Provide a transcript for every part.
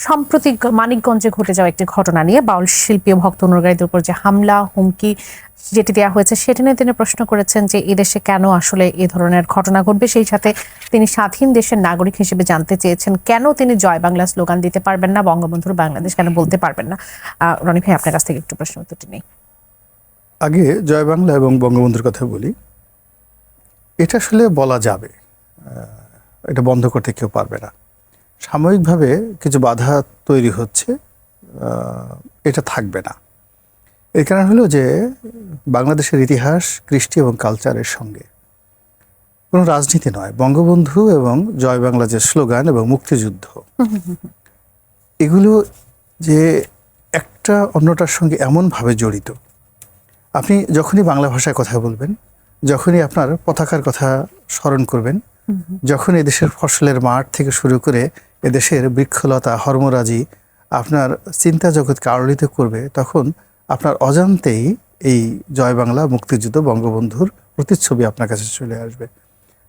সম্প্রতি মানিকগঞ্জে ঘটে যাওয়া একটি ঘটনা নিয়ে বাউল শিল্পী ও ভক্ত অনুরাগীদের উপর যে হামলা হুমকি যেটি দেওয়া হয়েছে সেটা নিয়ে তিনি প্রশ্ন করেছেন যে এদেশে কেন আসলে এ ধরনের ঘটনা ঘটবে। সেই সাথে তিনি স্বাধীন দেশের নাগরিক হিসেবে জানতে চেয়েছেন কেন তিনি জয় বাংলা স্লোগান দিতে পারবেন না, বঙ্গবন্ধুর বাংলাদেশ কেন বলতে পারবেন না। রনি ভাই, আপনার কাছ থেকে একটু প্রশ্ন উত্তরটি নেই। আগে জয় বাংলা এবং বঙ্গবন্ধুর কথা বলি। এটা আসলে বলা যাবে, এটা বন্ধ করতে কেউ পারবে না। সাময়িকভাবে কিছু বাধা তৈরি হচ্ছে, এটা থাকবে না। এর কারণ হলো যে বাংলাদেশের ইতিহাস, কৃষ্টি এবং কালচারের সঙ্গে কোনো রাজনীতি নয়। বঙ্গবন্ধু এবং জয় বাংলা যে স্লোগান এবং মুক্তিযুদ্ধ, এগুলো যে একটা অন্যটার সঙ্গে এমনভাবে জড়িত। আপনি যখনই বাংলা ভাষায় কথা বলবেন, যখনই আপনার পতাকার কথা স্মরণ করবেন, যখন এদেশের ফসলের মাঠ থেকে শুরু করে এদেশের বৃক্ষলতা, হর্মরাজি আপনার চিন্তা জগৎকে আলোড়িত করবে, তখন আপনার অজান্তেই এই জয় বাংলা, মুক্তিযুদ্ধ, বঙ্গবন্ধুর প্রতিচ্ছবি আপনার কাছে চলে আসবে।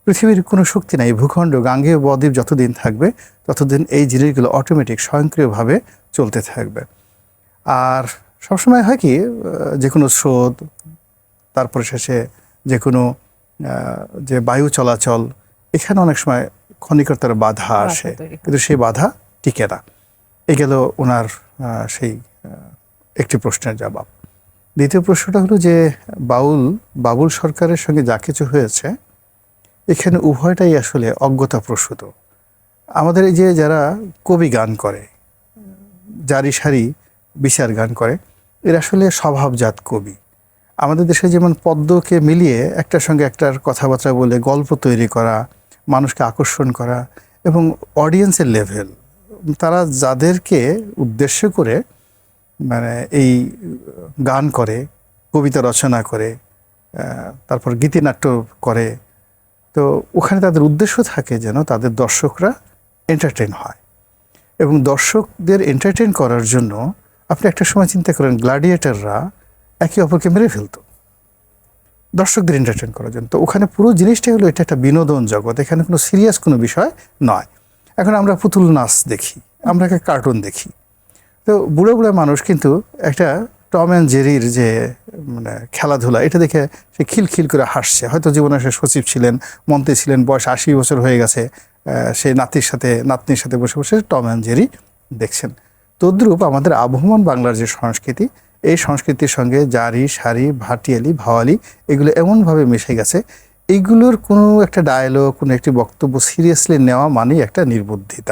পৃথিবীর কোনো শক্তি নাই, ভূখণ্ড, গাঙ্গেয় বদ্বীপ যতদিন থাকবে ততদিন এই জিনিসগুলো অটোমেটিক স্বয়ংক্রিয়ভাবে চলতে থাকবে। আর সবসময় হয় কি, যে কোনো স্রোত, তারপরে শেষে যে কোনো যে বায়ু চলাচল, এখানে অনেক সময় ক্ষণিকতার বাধা আসে, কিন্তু সেই বাধা টিকে না। এ গেল ওনার সেই একটি প্রশ্নের জবাব। দ্বিতীয় প্রশ্নটা হলো যে বাবুল সরকারের সঙ্গে যা কিছু হয়েছে, এখানে উভয়টাই আসলে অজ্ঞতাপ্রসূত। আমাদের এই যে যারা কবি গান করে, জারি সারি বিচার গান করে, এরা আসলে স্বভাবজাত কবি। আমাদের দেশে যেমন পদ্মকে মিলিয়ে একটার সঙ্গে একটার কথাবার্তা বলে গল্প তৈরি করা, মানুষকে আকর্ষণ করা, এবং অডিয়েন্সের লেভেল, তারা যাদেরকে উদ্দেশ্য করে মানে এই গান করে, কবিতা রচনা করে, তারপর গীতিনাট্য করে, তো ওখানে তাদের উদ্দেশ্য থাকে যেন তাদের দর্শকরা এন্টারটেন হয়। এবং দর্শকদের এন্টারটেন করার জন্য আপনি একটা সময় চিন্তা করেন, গ্ল্যাডিয়েটররা একে অপরকে মেরে ফেলতো দর্শকদের এন্টারটেন করার জন্য। তো ওখানে পুরো জিনিসটাই হলো এটা একটা বিনোদন জগৎ, এখানে কোনো সিরিয়াস কোনো বিষয় নয়। এখন আমরা পুতুল নাচ দেখি, আমরা একটা কার্টুন দেখি, তো বুড়ো বুড়ো মানুষ কিন্তু একটা টম অ্যান্ড জেরির যে মানে খেলাধুলা, এটা দেখে সে খিলখিল করে হাসছে। হয়তো জীবনে সে সচিব ছিলেন, মন্ত্রী ছিলেন, বয়স 80 বছর হয়ে গেছে, সে নাতনির সাথে বসে বসে টম অ্যান্ড জেরি দেখছেন। তদ্রূপ আমাদের আবহমান বাংলার যে সংস্কৃতি, এই সংস্কৃতির সঙ্গে জারি, সারি, ভাটিয়ালি, ভাওয়ালি এগুলো এমনভাবে মিশে গেছে, এইগুলোর কোনো একটা ডায়ালগ, কোনো একটি বক্তব্য সিরিয়াসলি নেওয়া মানেই একটা নির্বুদ্ধিতা।